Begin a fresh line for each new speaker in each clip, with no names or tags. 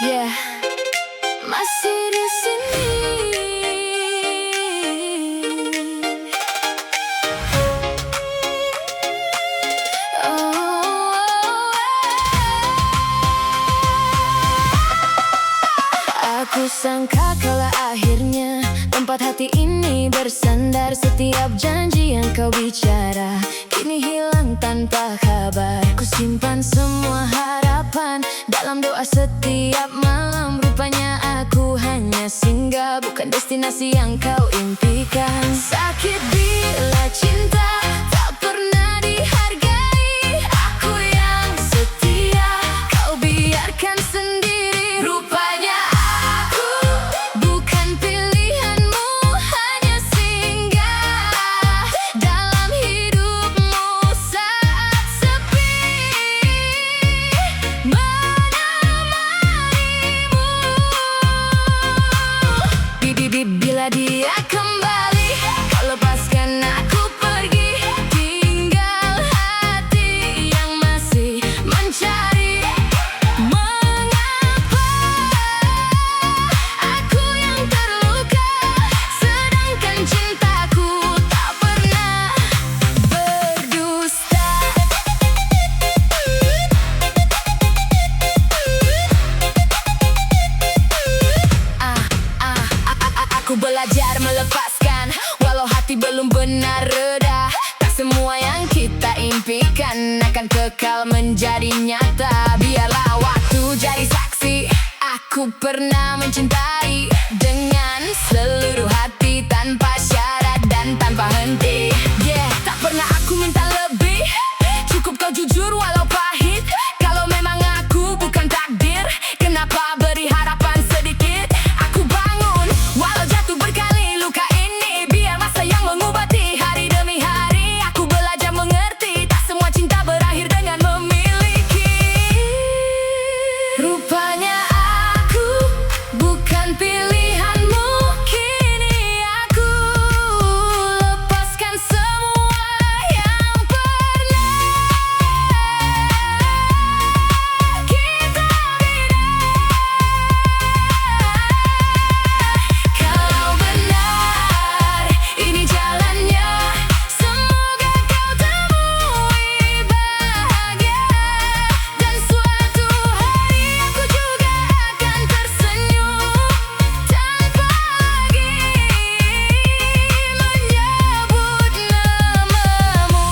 Yeah, masih di sini. Aku sangka kalau akhirnya tempat hati ini bersandar. Setiap janji yang kau bicara kini hilang tanpa kabar. Ku simpan semua harapan dalam doa setiap malam. Rupanya aku hanya singgah, bukan destinasi yang kau impikan. Sakit bila cinta tak pernah dihargai. Aku yang setia, kau biarkan sendiri. Rupanya aku bukan pilihanmu, hanya singgah dalam hidupmu saat sepi, menemanimu. Bila dia kembali, kau lepaskan aku pergi, tinggal hati yang masih mencari. Mengapa aku yang terluka, sedangkan cintaku tak pernah berdusta. Aku belajar melepaskan, walau hati belum benar reda. Tak semua yang kita impikan akan kekal menjadi nyata. Biarlah waktu jadi saksi, aku pernah mencintai dengan seluruh hati, tanpa syarat dan tanpa henti. Yeah, tak pernah aku minta lebih, cukup kau jujur walau pahit. Kalau memang aku bukan takdir, kenapa beri harapan sedikit? Aku bangun walau jatuh berkali, luka ini biar masa yang mengobati. Hari demi hari aku belajar mengerti, tak semua cinta berakhir dengan memiliki. Rupanya aku bukan pilihanmu, kini aku lepaskan semua yang pernah kita bina. Kalau benar ini jalannya, semoga kau temui bahagia. Dan suatu hari aku juga akan tersenyum tanpa lagi menyebut namamu.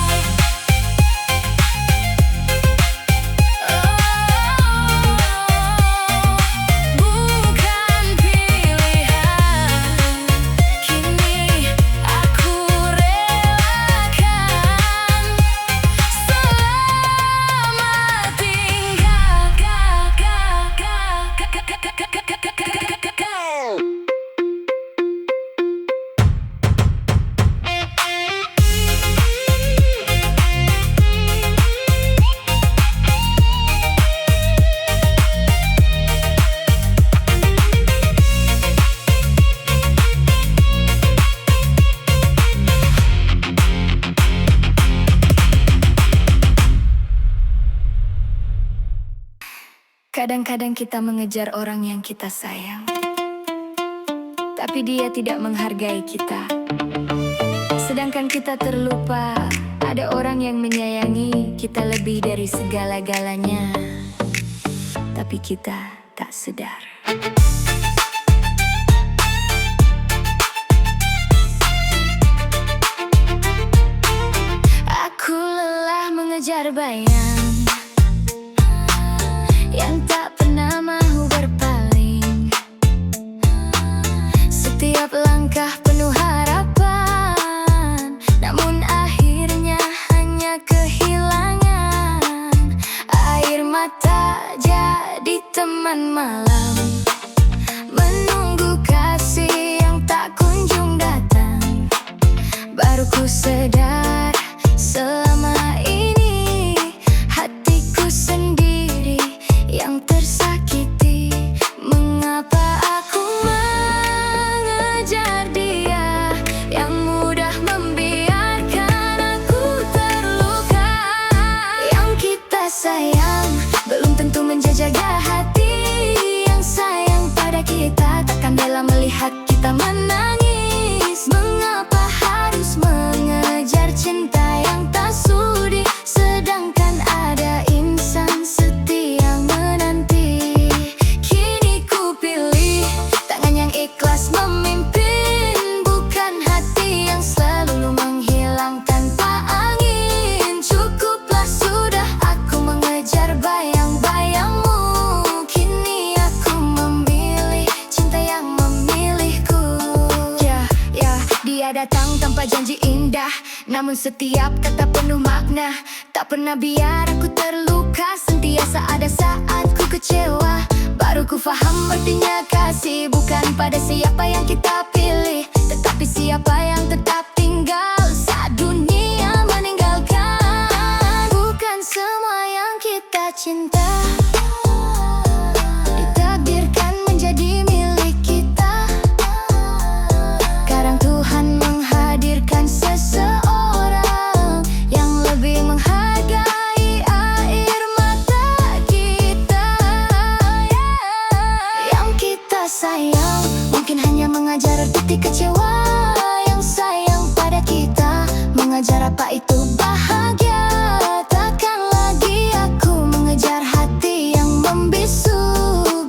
Bukan pilihan, kini aku relakan. Selamat tinggal. Kadang-kadang kita mengejar orang yang kita sayang, tapi dia tidak menghargai kita. Sedangkan kita terlupa, ada orang yang menyayangi kita lebih dari segala-galanya, tapi kita tak sadar. Aku lelah mengejar bayang yang tak pernah mau berpaling. Setiap langkah penuh harapan, namun akhirnya hanya kehilangan. Air mata jadi teman malam, menunggu kasih yang tak kunjung datang. Baru ku sadar selama ini hatiku sendiri yang tersakiti. Mengapa aku mengejar dia yang mudah membiarkan aku terluka? yang tak sudi, sedangkan ada insan setia menanti. Kini ku pilih tangan yang ikhlas memimpin, bukan hati yang selalu menghilang tanpa angin. Cukuplah sudah aku mengejar bayang-bayangmu, kini aku memilih cinta yang memilihku. Dia datang tanpa janji indah, namun setiap kata penuh makna. Tak pernah biar aku terluka, sentiasa ada saat ku kecewa. Baru ku faham artinya kasih, bukan pada siapa yang kita pilih, tetapi siapa yang tetap tinggal saat dunia meninggalkan. Bukan semua yang kita cinta ditakdirkan menjadi milik kita. Kadang Tuhan menghadirkan seseorang yang lebih menghargai air mata kita. Yang kita sayang mungkin hanya mengajar arti kecewa. Yang sayang pada kita mengajar apa itu bahagia. Takkan lagi aku mengejar hati yang membisu,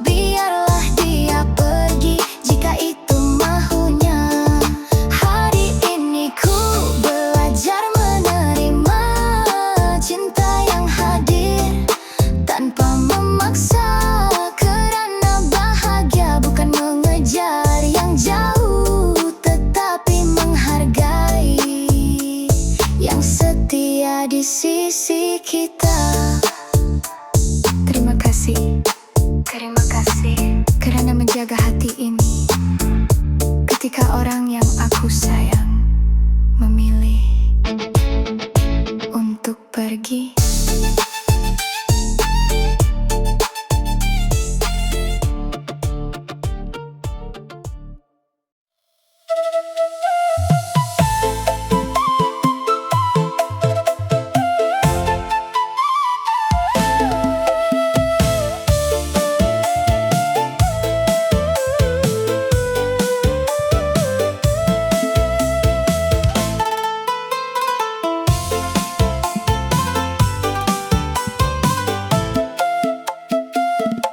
biarlah dia pergi jika itu maunya. Hari ini ku belajar menerima cinta yang hadir tanpa memaksa, kerana bahagia bukan mengejar yang jauh, tetapi menghargai yang setia di sisi kita. Terima kasih kerana menjaga hati ini ketika orang yang aku sayang memilih untuk pergi.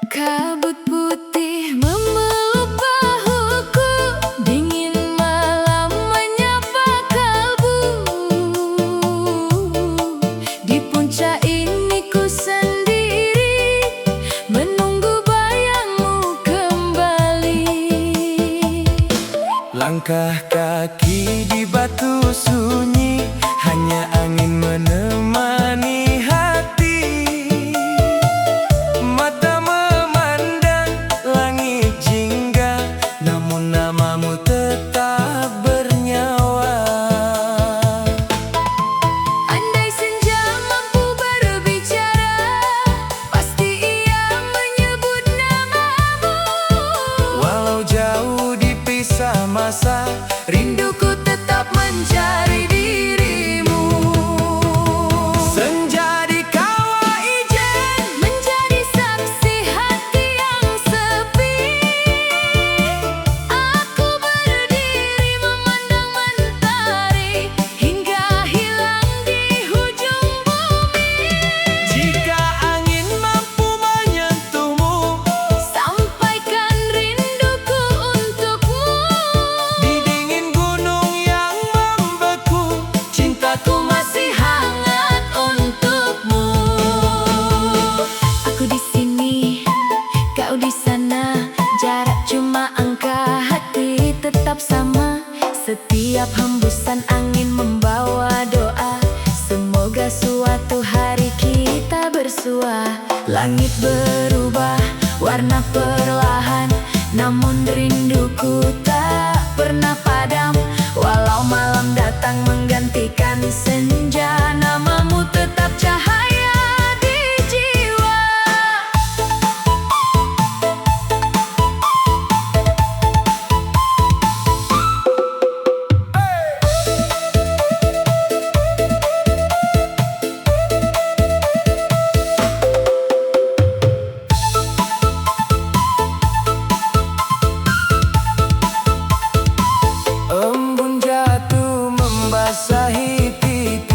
Kabut putih memeluk bahuku, dingin malam menyapa kalbu. Di puncak ini ku sendiri, menunggu bayangmu kembali.
Langkah kaki di batu sunyi, hanya angin menemani hati. Mata memandang langit jingga, namun namamu tetap bernyawa.
Andai senja mampu berbicara, pasti ia menyebut namamu.
Walau jauh dipisah masa,
Rinduku tetap mencari dirimu.
senja di kawah ijen,
Menjadi saksi hati yang sepi. Aku berdiri memandang mentari hingga hilang di hujung bumi.
jika angin mampu menyentuhmu,
Sampaikan rinduku untukmu.
di dingin gunung yang membeku,
Cintaku masih hangat untukmu. Aku di sini, kau di sana, jarak cuma angka, hati tetap sama. Setiap hembusan angin membawa doa, semoga suatu hari kita bersua. Langit berubah warna perlahan, namun rinduku tak pernah padam. Walau malam datang menggantikan senja, namamu tetap cahaya di jiwa.
embun jatuh membasahi titik.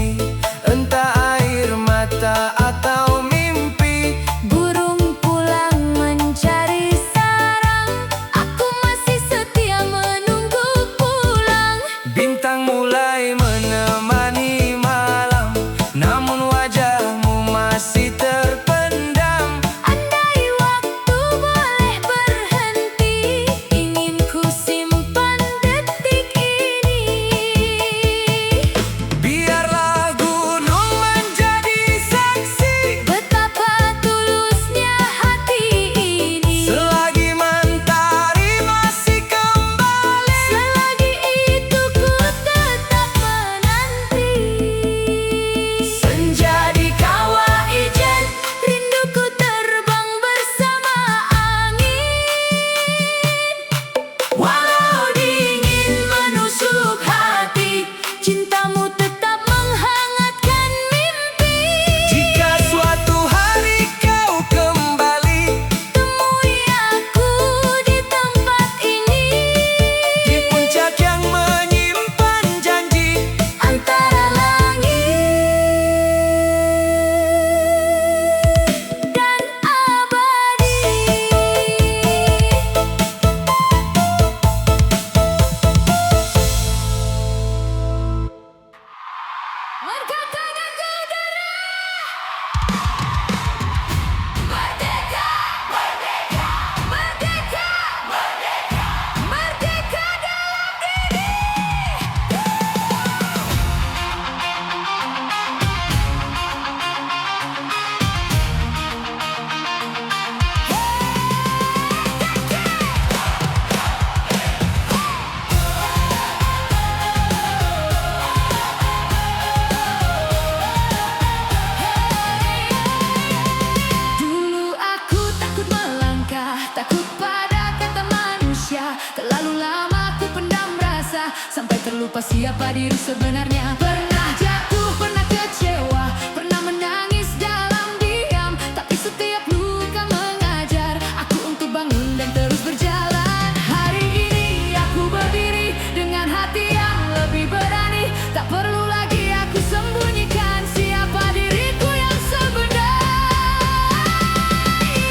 siapa diri sebenarnya. Pernah jatuh, pernah kecewa, pernah menangis dalam diam, tapi setiap luka mengajar aku untuk bangun dan terus berjalan. Hari ini aku berdiri dengan hati yang lebih berani. Tak perlu lagi aku sembunyikan siapa diriku yang sebenarnya.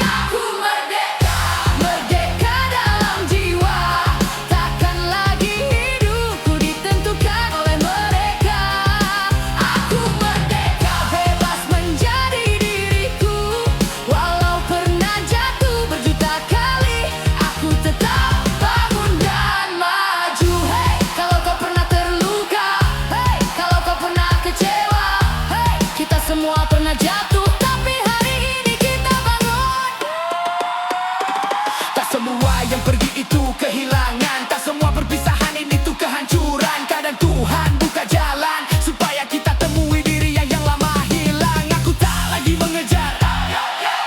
Aku merdeka, merdeka dalam jiwa. Takkan lagi hidupku ditentukan oleh mereka. Aku merdeka, bebas menjadi diriku. Walau pernah jatuh berjuta kali, aku tetap bangun dan maju. Hey, kalau kau pernah terluka, hey, kalau kau pernah kecewa, hey, kita semua pernah jatuh, tapi hari ini kita bangun.
Tak semua yang pergi itu kehilangan, tak semua perpisahan ini tuh kehancuran. Kadang Tuhan buka jalan supaya kita temui diri yang lama hilang. Aku tak lagi mengejar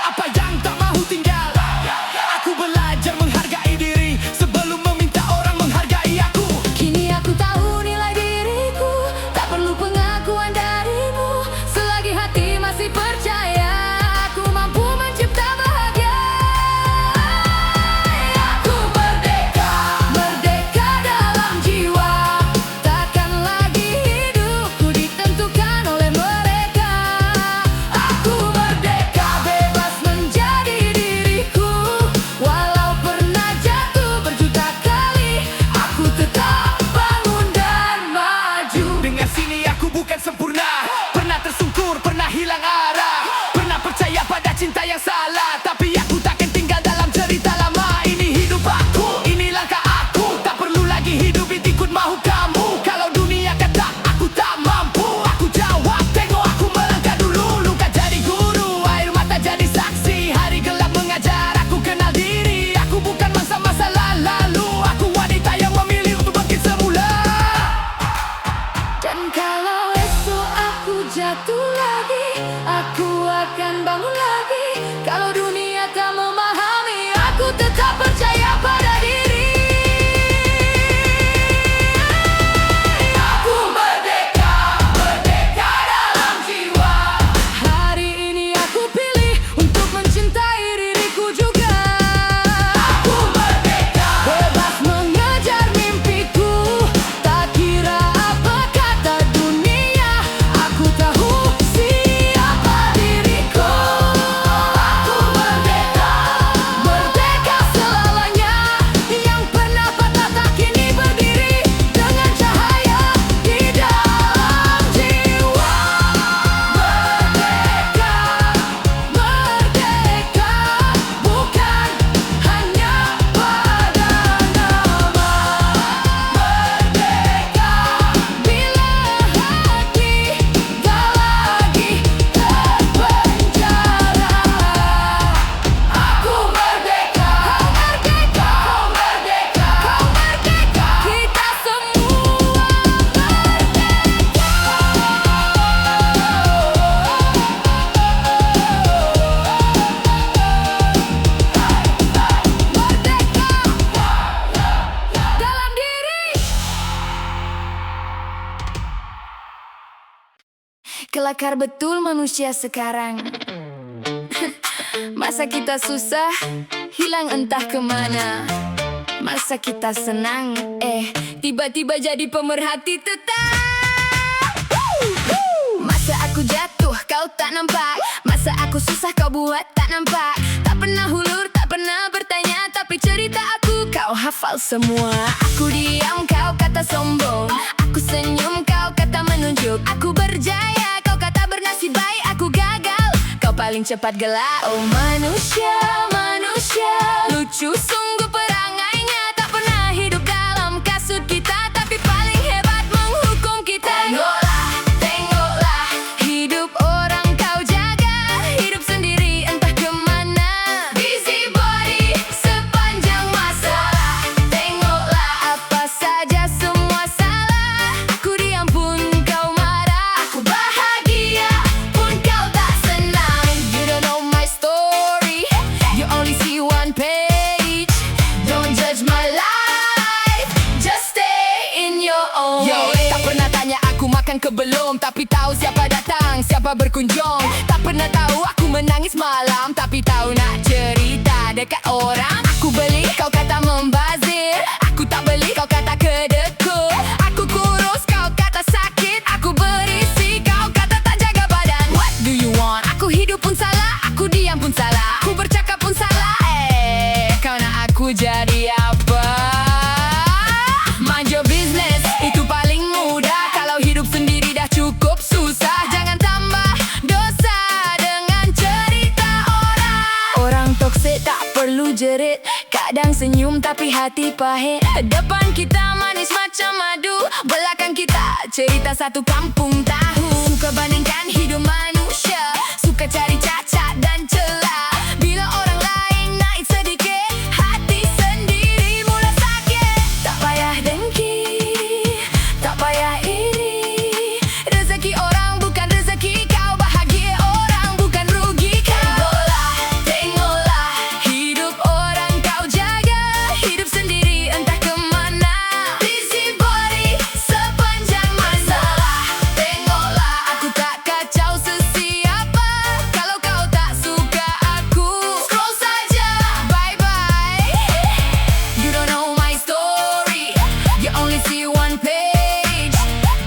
apa yang tak mahu tinggal. Aku belajar menghargai diri sebelum meminta orang menghargai aku.
Kini aku tahu nilai diriku, tak perlu pengakuan darimu. Selagi hati masih percaya, aku mampu mencipta bahagia. Aku merdeka, merdeka dalam jiwa. Takkan lagi hidupku ditentukan oleh mereka. Aku merdeka, bebas menjadi diriku. Walau pernah jatuh berjuta kali, aku tetap bangun dan maju.
Dengar sini, aku bukan sempurna. Pernah tersungkur, pernah hilang arah, pernah percaya pada cinta yang salah. Tapi aku takkan tinggal dalam cerita lama. Ini hidup aku, ini langkah aku. Tak perlu lagi hidup ikut mahu kamu. Kalau dunia kata aku tak mampu, aku jawab, tengok aku melangkah dulu. Luka jadi guru, air mata jadi saksi. Hari gelap mengajar aku kenal diri. Aku bukan masa-masa lalu, aku wanita yang memilih untuk bangkit semula.
Dan kalau esok aku jatuh lagi, aku akan bangun lagi. Kalau dunia tak memahami, aku tetap percaya pada diri. Aku merdeka, merdeka dalam jiwa. Hari ini aku pilih untuk mencintai diriku juga. Aku merdeka, bebas mengejar mimpiku. Tak kira apa kata dunia, aku tahu siapa diriku. Aku merdeka, merdeka selamanya. Yang pernah patah tak kini berdiri dengan cahaya di dalam jiwa. Merdeka, merdeka, bukan hanya pada nama. Merdeka, bila hati tak lagi terpenjara. Aku merdeka, merdeka, merdeka, merdeka. Kita semua merdeka dalam diri. Kelakar betul manusia sekarang. Masa kita susah, hilang entah kemana. Masa kita senang, tiba-tiba jadi pemerhati tetap. Masa aku jatuh, kau tak nampak. Masa aku susah, kau buat tak nampak. Tak pernah hulur, tak pernah bertanya, tapi cerita aku kau hafal semua. Aku diam, kau kata sombong. Aku senyum, kau kata menunjuk. Aku berjaya, kau kata bernasib baik. Aku gagal, kau paling cepat gelak. Oh manusia, manusia, lucu sungguh perangainya. Tak pernah hidup dalam kasut kita, tapi paling hebat menghukum kita. Tengoklah, tengoklah, hidup orang kau jaga. Hidup sendiri entah kemana. Busybody sepanjang masa. Tengoklah apa saja semua salah. Aku diam pun kau marah. Aku bahagia pun kau tak senang. You don't know my story, you only see one page. siapa berkunjung. Tak pernah tahu aku menangis malam, tapi tahu nak cerita dekat orang. Aku beli, kau kata membazir. Aku tak beli, kau kata kedekut. Aku kurus, kau kata sakit. Aku berisi, kau kata tak jaga badan. What do you want? Aku hidup pun salah, aku diam pun salah, aku bercakap pun salah. Kau nak aku jadi apa? Manja bisnes, itu paling mudah. Kalau hidup sendiri dah cukup susah, jangan tambah dosa dengan cerita orang. Orang toksik tak perlu jerit, kadang senyum tapi hati pahit. Depan kita manis macam madu, belakang kita cerita satu kampung tahu. Suka bandingkan hidup manusia, suka cari cacat dan celah. Bila orang lain naik sedikit, hati sendiri mula sakit. Tak payah dengki, tak payah iri. Rezeki orang bukan rezeki kau, bahagia orang bukan rugi kau. Tengoklah hidup orang kau jaga, hidup sendiri entah kemana. Busybody sepanjang masalah. Tengoklah aku tak kacau sesiapa, kalau kau tak suka aku, scroll saja, bye bye. You don't know my story, you only see one page.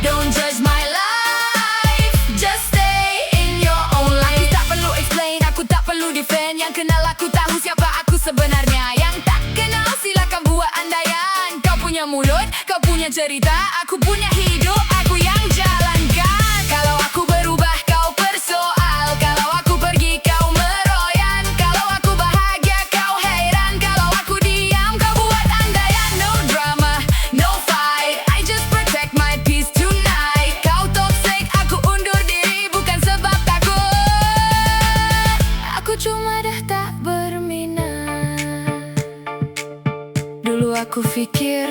Don't judge my life, just stay in your own lane. Aku tak perlu explain, aku tak perlu defend. Yang kenal aku tahu siapa aku sebenarnya. Yang tak kenal silakan buat andaian. Kau punya mulut, kau punya cerita, aku punya hidup, aku yang jalankan. Kalau aku berubah kau persoal, kalau aku pergi kau meroyan, kalau aku bahagia kau heran, kalau aku diam kau buat andaian. No drama, no fight, I just protect my peace tonight. Kau toxic, aku undur diri bukan sebab takut, aku cuma dah tak berminat. Dulu aku fikir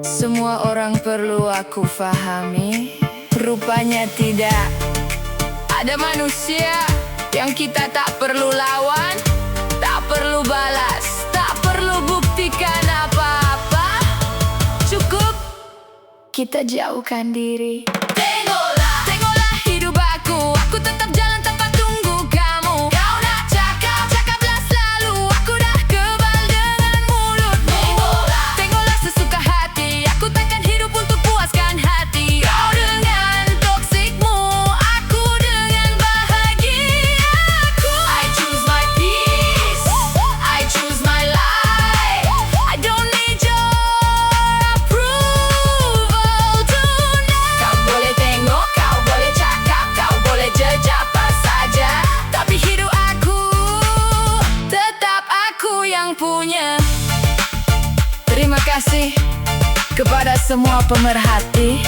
semua orang perlu aku fahami, rupanya tidak. Ada manusia yang kita tak perlu lawan, tak perlu balas, tak perlu buktikan apa-apa. Cukup kita jauhkan diri. Tengoklah, tengoklah hidup aku tetap jalan tanpa tunggu kamu. Kau nak cakap, cakaplah selalu, aku dah kebal dengan mulutmu. Tengoklah, tengoklah sesuka hati, aku takkan hidup untuk puaskan hati. Kau dengan toksikmu, aku dengan bahagiaku. I choose my peace, I choose my life. I don't need your approval tonight. Kau boleh tengok, kau boleh cakap, kau boleh jejak apa saja, tapi hidup aku tetap aku yang punya. Terima kasih kepada semua pemerhati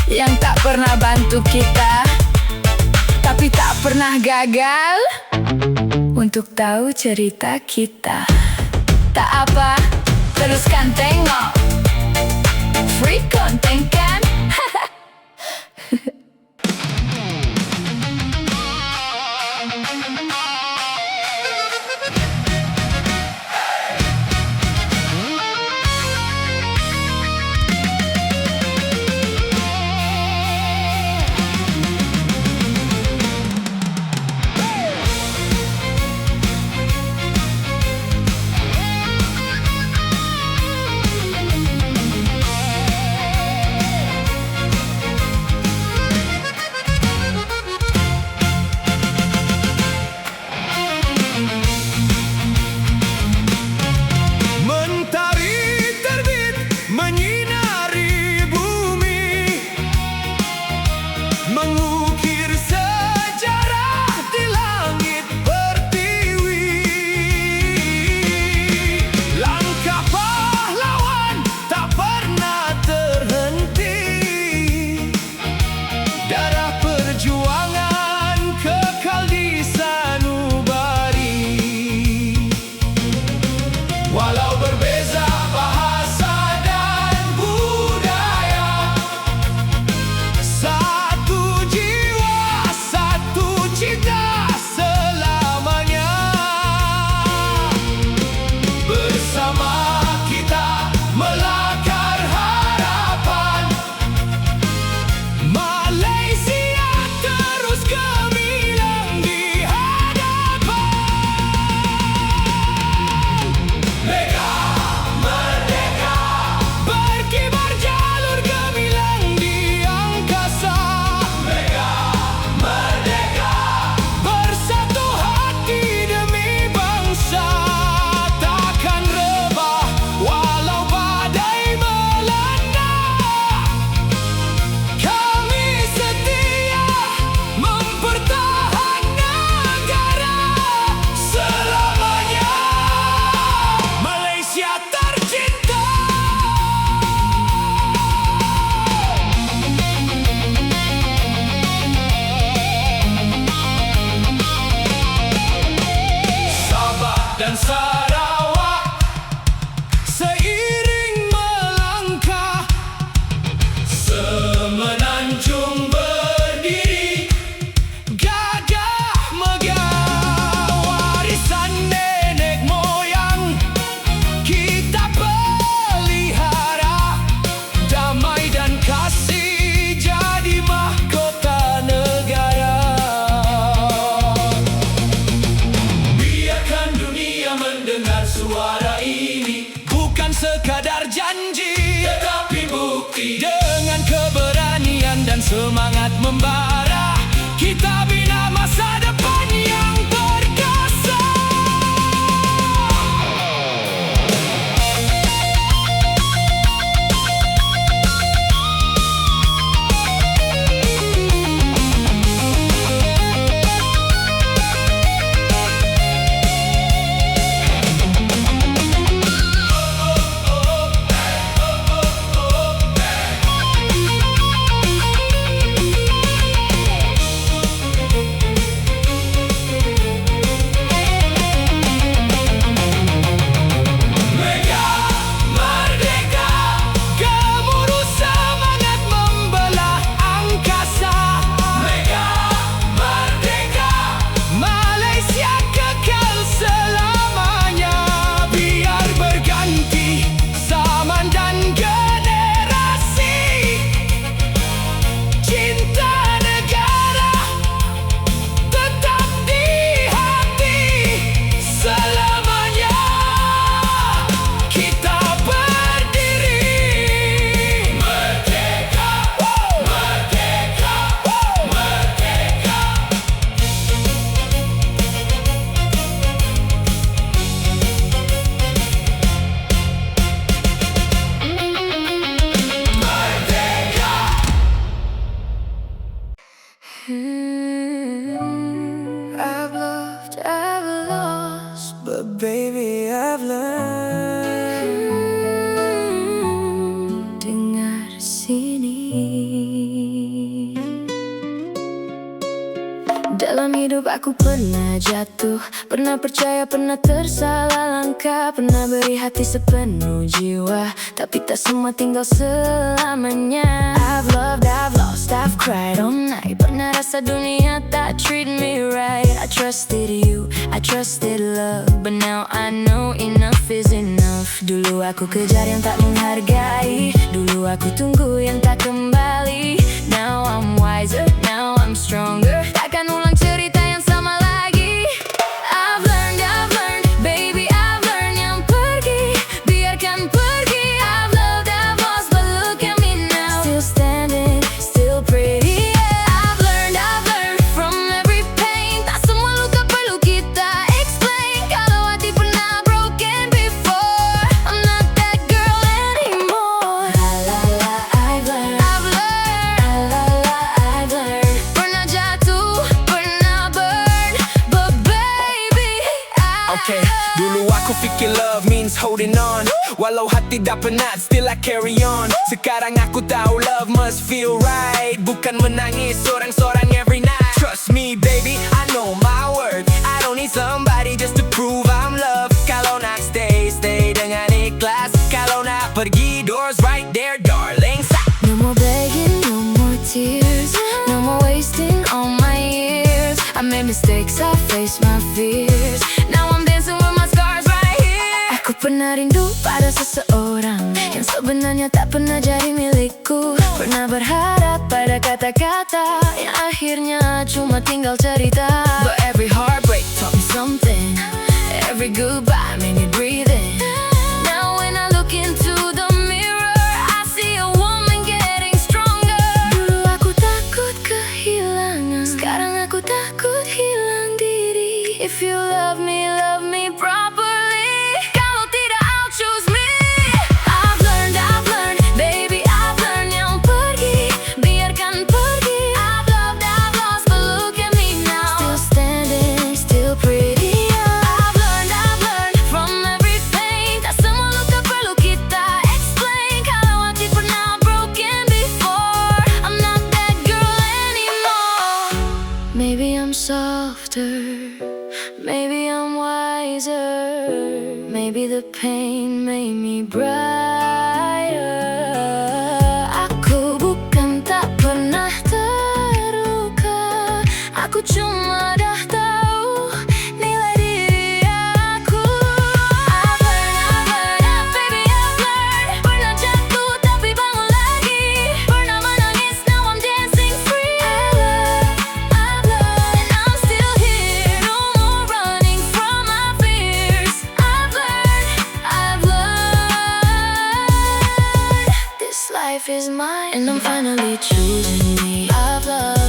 yang tak pernah bantu kita, tapi tak pernah gagal untuk tahu cerita kita. Tak apa, teruskan tengok, free content kan?
membara. Kita bina masa depan yang perkasa.
I've loved, I've lost, but baby I've learned. Dengar sini, dalam hidup aku pernah jatuh, pernah percaya, pernah tersalah langkah, pernah beri hati sepenuh jiwa, tapi tak semua tinggal selamanya. I've loved, I've lost, I've cried all night, pernah rasa dunia tak treat me right. I trusted you, I trusted love, but now I know enough is enough. Dulu aku kejar yang tak menghargai, dulu aku tunggu yang tak kembali. Now I'm wiser, now I'm stronger, takkan ulang cerita yang sama lagi. I've learned, baby I've learned, yang pergi biarkan pergi. I've loved, I've lost, but look at me now, still standing, still pretty, yeah. I've learned from every pain, tak semua luka perlu kita explain. Kalau hati pernah broken before, I'm not that girl anymore. La la la, I've learned, la la la, I've learned. Pernah jatuh, pernah burn, but baby
Okay, dulu aku fikir love means holding on, walau hati dah penat, still I carry on. Sekarang aku tahu love must feel right, bukan menangis sorang-sorang every night. Trust me baby, I know my worth, I don't need somebody just to prove I'm loved. Kalau nak stay, stay dengan ikhlas. Kalau nak pergi, doors right there darling.
no more begging, no more tears, no more wasting all my years. I made mistakes, I faced my fears, now I'm dancing with my scars right here. Aku pernah rindu pada seseorang yang sebenarnya tak pernah jadi milikku. Pernah berharap pada kata-kata yang akhirnya cuma tinggal cerita. But every heartbreak taught me something, every goodbye made me breathe in. Now when I look into the mirror, I see a woman getting stronger. Dulu aku takut kehilangan, sekarang aku takut hilang diri. If you love me properly. Kalau tidak, I'll choose me. I've learned, baby I've learned, yang pergi biarkan pergi. I've loved, I've lost, but look at me now, still standing, still pretty, yeah. I've learned from every pain, tak semua luka perlu kita explain. Kalau hati pernah broken before, I'm not that girl anymore. Maybe I'm softer, maybe I'm wiser, maybe the pain made me brighter. Aku bukan tak pernah terluka, aku cuma dah tahu nilai diri aku. I've learned, baby I've learned. Pernah jatuh tapi bangun lagi, pernah menangis, now I'm dancing free. I've learned, and I'm still here, no more running from my fears. I've learned, this life is mine, and I'm finally choosing me. I've loved,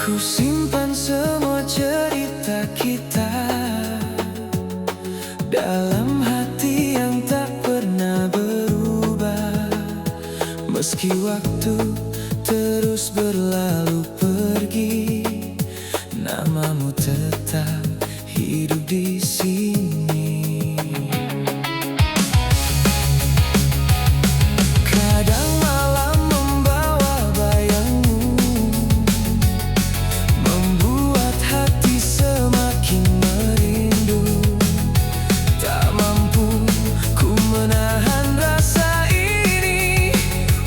Ku simpan semua cerita kita dalam hati yang tak pernah berubah. Meski waktu terus berlalu pergi, namamu tetap hidup di sini. Kadang malam membawa bayangmu, membuat hati semakin merindu. Tak mampu ku menahan rasa ini,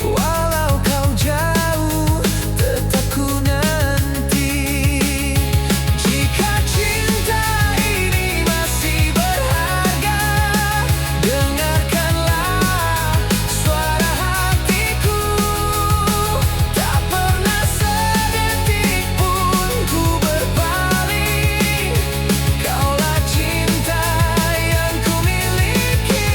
walau kau jauh tetap ku nanti. Jika cinta ini masih berharga, dengarkanlah suara hatiku. Tak pernah sedetik pun ku berpaling, kaulah cinta yang ku miliki.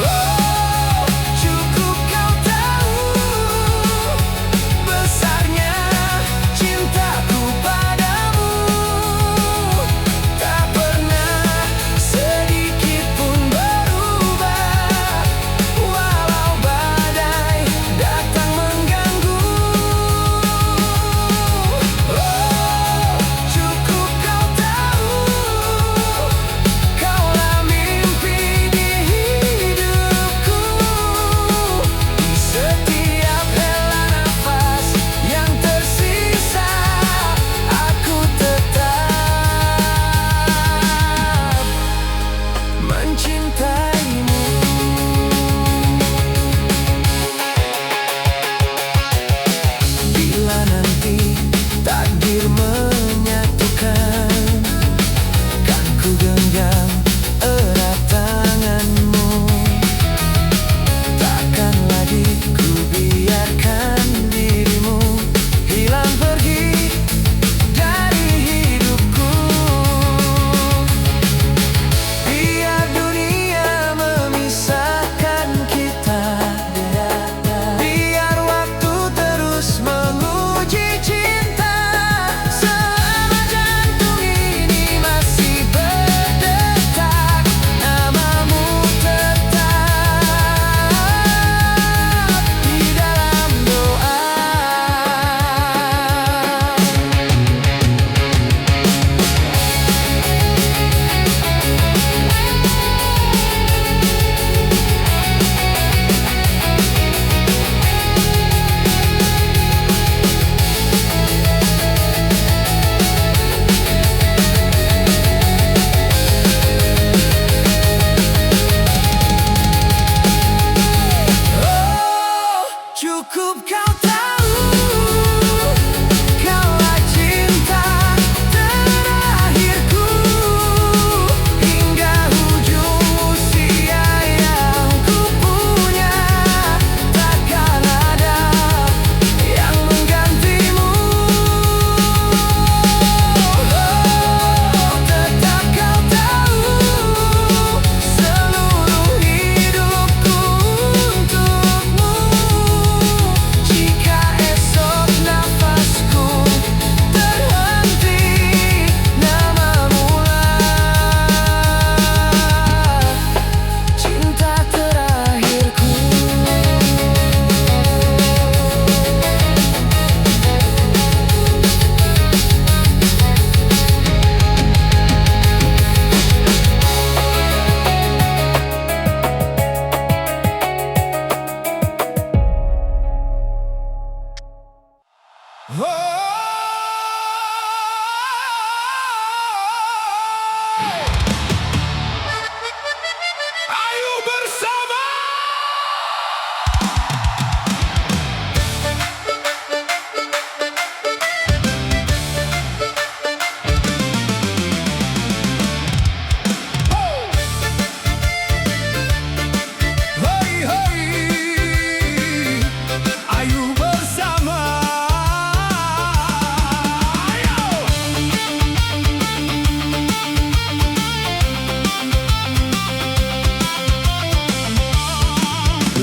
Oh, cukup kau tahu besarnya cintaku padamu. Tak pernah sedikit pun berubah, walau badai datang mengganggu. Oh, cukup kau tahu, kaulah mimpi di hidupku. Di setiap hela nafas yang tersisa, aku tetap mencintaimu. Bila nanti takdir menyatukan, kan ku genggam erat tanganmu. Takkan lagi ku biarkan dirimu hilang pergi dari hidupku. Biar dunia memisahkan kita, biar waktu terus menguji cinta. Selama jantung ini masih berdetak, namamu tetap di dalam doa. Oh, cukup kau tahu, kaulah cinta terakhirku. Hingga ujung usia yang ku punya, takkan ada yang menggantimu. Oh, tetap kau tahu, seluruh hidupku untukmu. Jika Ayo bersama. Hoi hoi, ayo bersama. Ayo.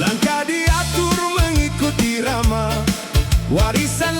Langkah diatur mengikuti irama, warisan